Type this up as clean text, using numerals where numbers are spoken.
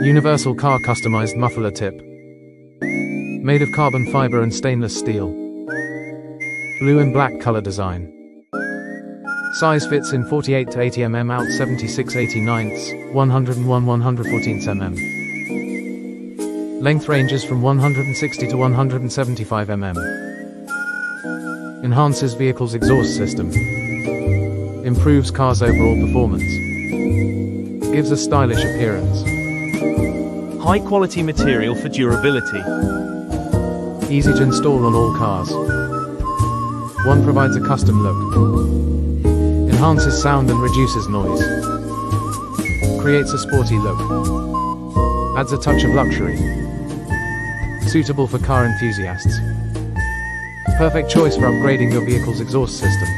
Universal car customized muffler tip. Made of carbon fiber and stainless steel. Blue and black color design. Size fits in 48 to 80 mm out 76/89, 101 114 mm. Length ranges from 160 to 175 mm. Enhances vehicle's exhaust system. Improves car's overall performance. Gives a stylish appearance. High quality material for durability. Easy to install on all cars. One provides a custom look. Enhances sound and reduces noise. Creates a sporty look. Adds a touch of luxury. Suitable for car enthusiasts. Perfect choice for upgrading your vehicle's exhaust system.